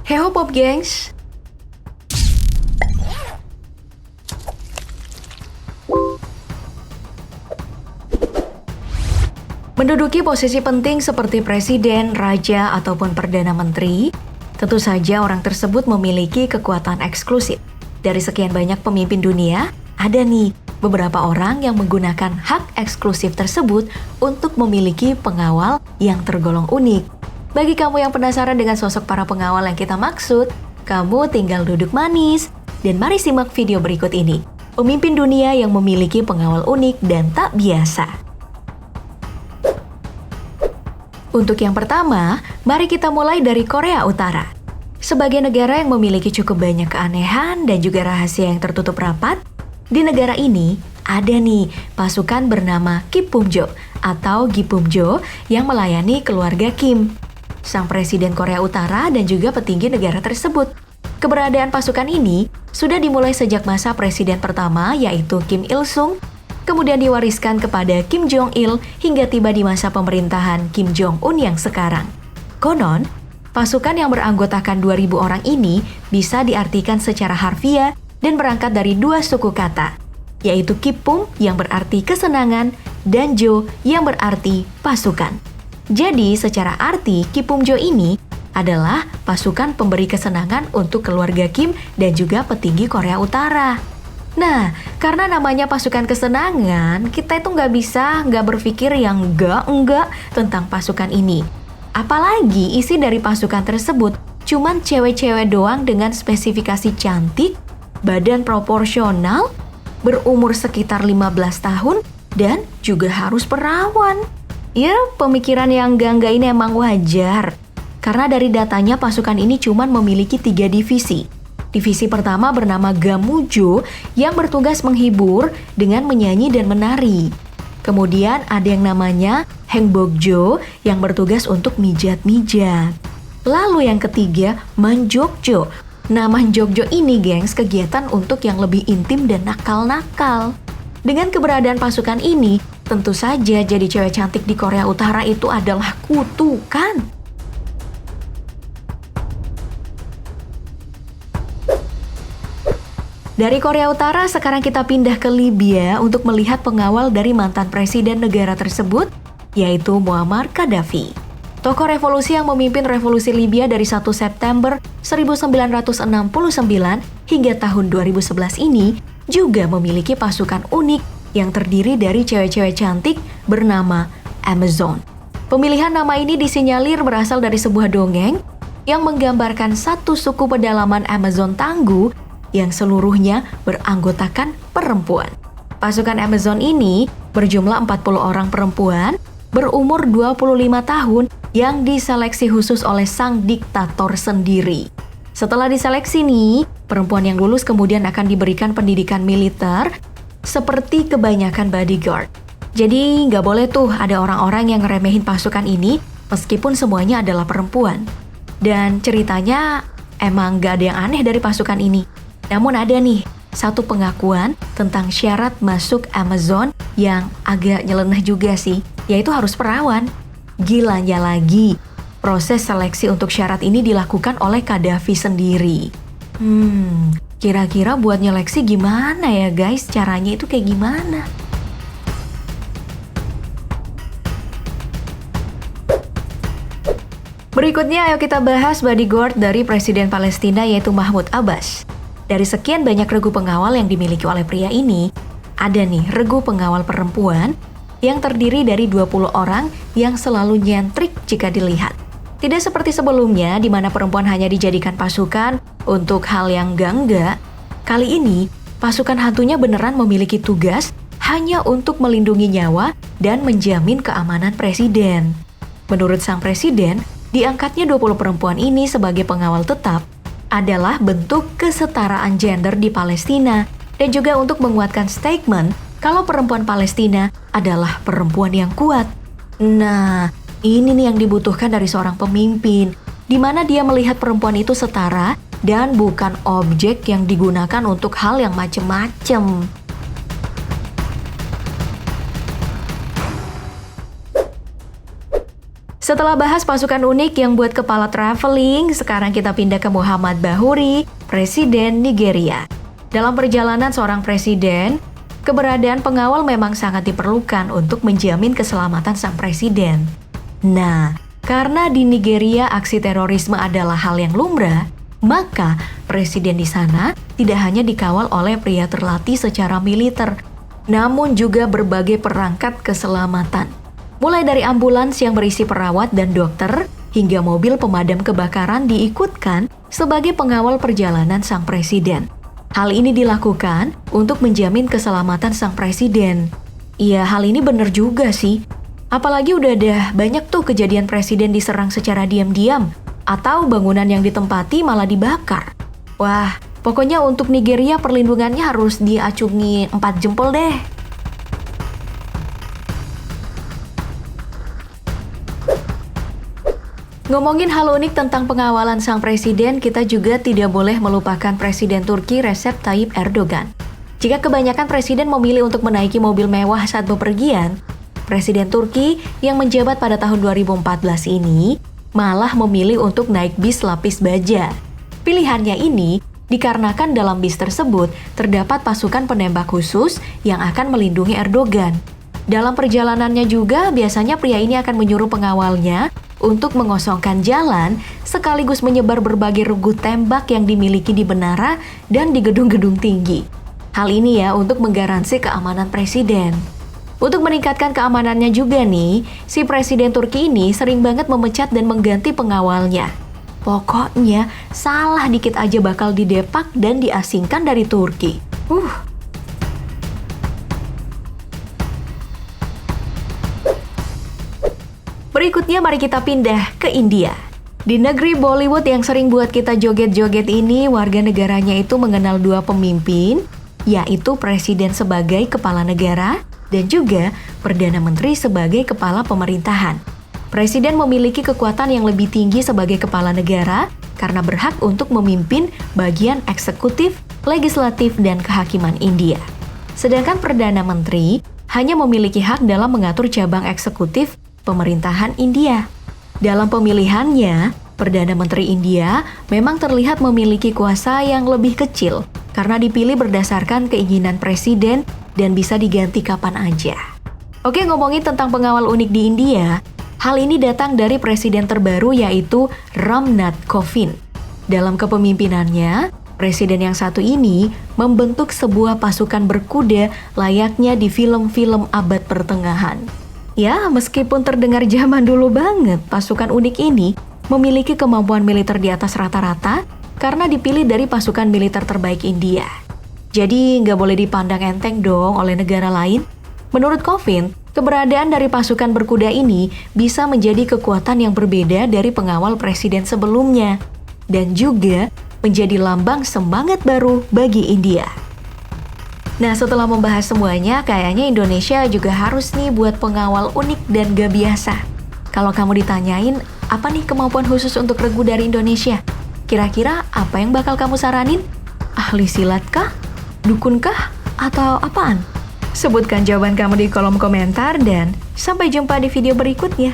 Heho Pop Gengs! Menduduki posisi penting seperti presiden, raja, ataupun perdana menteri, tentu saja orang tersebut memiliki kekuatan eksklusif. Dari sekian banyak pemimpin dunia, ada nih beberapa orang yang menggunakan hak eksklusif tersebut untuk memiliki pengawal yang tergolong unik. Bagi kamu yang penasaran dengan sosok para pengawal yang kita maksud, kamu tinggal duduk manis dan mari simak video berikut ini. Pemimpin dunia yang memiliki pengawal unik dan tak biasa. Untuk yang pertama, mari kita mulai dari Korea Utara. Sebagai negara yang memiliki cukup banyak keanehan dan juga rahasia yang tertutup rapat, di negara ini ada nih pasukan bernama Kipumjo atau Gipumjo yang melayani keluarga Kim, sang presiden Korea Utara dan juga petinggi negara tersebut. Keberadaan pasukan ini sudah dimulai sejak masa presiden pertama yaitu Kim Il-sung, kemudian diwariskan kepada Kim Jong-il hingga tiba di masa pemerintahan Kim Jong-un yang sekarang. Konon, pasukan yang beranggotakan 2.000 orang ini bisa diartikan secara harfiah dan berangkat dari dua suku kata, yaitu Kipum yang berarti kesenangan dan Jo yang berarti pasukan. Jadi secara arti Kipumjo ini adalah pasukan pemberi kesenangan untuk keluarga Kim dan juga petinggi Korea Utara. Nah, karena namanya pasukan kesenangan, kita itu nggak berpikir yang enggak tentang pasukan ini. Apalagi isi dari pasukan tersebut cuman cewek-cewek doang dengan spesifikasi cantik, badan proporsional, berumur sekitar 15 tahun, dan juga harus perawan. Ya, pemikiran yang enggak ini emang wajar. Karena dari datanya pasukan ini cuman memiliki 3 divisi. Divisi pertama bernama Gamujo yang bertugas menghibur dengan menyanyi dan menari. Kemudian ada yang namanya Hengbokjo yang bertugas untuk mijat-mijat. Lalu yang ketiga Manjokjo. Nah, Manjokjo ini gengs kegiatan untuk yang lebih intim dan nakal-nakal. Dengan keberadaan pasukan ini, tentu saja jadi cewek cantik di Korea Utara itu adalah kutukan. Dari Korea Utara, sekarang kita pindah ke Libya untuk melihat pengawal dari mantan presiden negara tersebut, yaitu Muammar Gaddafi. Tokoh revolusi yang memimpin revolusi Libya dari 1 September 1969 hingga tahun 2011 ini juga memiliki pasukan unik yang terdiri dari cewek-cewek cantik bernama Amazon. Pemilihan nama ini disinyalir berasal dari sebuah dongeng yang menggambarkan satu suku pedalaman Amazon tangguh yang seluruhnya beranggotakan perempuan. Pasukan Amazon ini berjumlah 40 orang perempuan berumur 25 tahun yang diseleksi khusus oleh sang diktator sendiri. Setelah diseleksi nih, perempuan yang lulus kemudian akan diberikan pendidikan militer seperti kebanyakan bodyguard. Jadi nggak boleh tuh ada orang-orang yang ngeremehin pasukan ini meskipun semuanya adalah perempuan. Dan ceritanya emang nggak ada yang aneh dari pasukan ini. Namun ada nih satu pengakuan tentang syarat masuk Amazon yang agak nyeleneh juga sih, yaitu harus perawan. Gilanya lagi, proses seleksi untuk syarat ini dilakukan oleh Gaddafi sendiri. Kira-kira buat nyeleksi gimana ya guys? Caranya itu kayak gimana? Berikutnya ayo kita bahas bodyguard dari Presiden Palestina yaitu Mahmud Abbas. Dari sekian banyak regu pengawal yang dimiliki oleh pria ini, ada nih regu pengawal perempuan yang terdiri dari 20 orang yang selalu nyentrik jika dilihat. Tidak seperti sebelumnya di mana perempuan hanya dijadikan pasukan untuk hal yang enggak. Kali ini, pasukan hantunya beneran memiliki tugas hanya untuk melindungi nyawa dan menjamin keamanan presiden. Menurut sang presiden, diangkatnya 20 perempuan ini sebagai pengawal tetap adalah bentuk kesetaraan gender di Palestina dan juga untuk menguatkan statement kalau perempuan Palestina adalah perempuan yang kuat. Nah, ini nih yang dibutuhkan dari seorang pemimpin, di mana dia melihat perempuan itu setara dan bukan objek yang digunakan untuk hal yang macem-macem. Setelah bahas pasukan unik yang buat kepala traveling, sekarang kita pindah ke Muhammad Bahuri, Presiden Nigeria. Dalam perjalanan seorang presiden, keberadaan pengawal memang sangat diperlukan untuk menjamin keselamatan sang presiden. Nah, karena di Nigeria aksi terorisme adalah hal yang lumrah, maka presiden di sana tidak hanya dikawal oleh pria terlatih secara militer, namun juga berbagai perangkat keselamatan. Mulai dari ambulans yang berisi perawat dan dokter, hingga mobil pemadam kebakaran diikutkan sebagai pengawal perjalanan sang presiden. Hal ini dilakukan untuk menjamin keselamatan sang presiden. Iya, hal ini benar juga sih. Apalagi udah ada banyak tuh kejadian presiden diserang secara diam-diam, atau bangunan yang ditempati malah dibakar. Wah, pokoknya untuk Nigeria perlindungannya harus diacungi 4 jempol deh. Ngomongin hal unik tentang pengawalan sang presiden, kita juga tidak boleh melupakan Presiden Turki Recep Tayyip Erdogan. Jika kebanyakan presiden memilih untuk menaiki mobil mewah saat bepergian, Presiden Turki yang menjabat pada tahun 2014 ini malah memilih untuk naik bis lapis baja. Pilihannya ini dikarenakan dalam bis tersebut terdapat pasukan penembak khusus yang akan melindungi Erdogan. Dalam perjalanannya juga biasanya pria ini akan menyuruh pengawalnya untuk mengosongkan jalan sekaligus menyebar berbagai regu tembak yang dimiliki di menara dan di gedung-gedung tinggi. Hal ini ya untuk menggaransi keamanan presiden. Untuk meningkatkan keamanannya juga nih, si presiden Turki ini sering banget memecat dan mengganti pengawalnya. Pokoknya salah dikit aja bakal didepak dan diasingkan dari Turki. Berikutnya mari kita pindah ke India. Di negeri Bollywood yang sering buat kita joget-joget ini, warga negaranya itu mengenal dua pemimpin, yaitu presiden sebagai kepala negara dan juga Perdana Menteri sebagai kepala pemerintahan. Presiden memiliki kekuatan yang lebih tinggi sebagai kepala negara karena berhak untuk memimpin bagian eksekutif, legislatif, dan kehakiman India. Sedangkan Perdana Menteri hanya memiliki hak dalam mengatur cabang eksekutif pemerintahan India. Dalam pemilihannya, Perdana Menteri India memang terlihat memiliki kuasa yang lebih kecil karena dipilih berdasarkan keinginan presiden dan bisa diganti kapan aja. Oke, ngomongin tentang pengawal unik di India, hal ini datang dari presiden terbaru yaitu Ram Nath Kovind. Dalam kepemimpinannya, presiden yang satu ini membentuk sebuah pasukan berkuda layaknya di film-film abad pertengahan. Ya, meskipun terdengar zaman dulu banget, pasukan unik ini memiliki kemampuan militer di atas rata-rata karena dipilih dari pasukan militer terbaik India. Jadi nggak boleh dipandang enteng dong oleh negara lain. Menurut Kovind, keberadaan dari pasukan berkuda ini bisa menjadi kekuatan yang berbeda dari pengawal presiden sebelumnya dan juga menjadi lambang semangat baru bagi India. Nah, setelah membahas semuanya, kayaknya Indonesia juga harus nih buat pengawal unik dan gak biasa. Kalau kamu ditanyain, apa nih kemampuan khusus untuk regu dari Indonesia? Kira-kira apa yang bakal kamu saranin? Ahli silat kah? Dukun kah? Atau apaan? Sebutkan jawaban kamu di kolom komentar dan sampai jumpa di video berikutnya.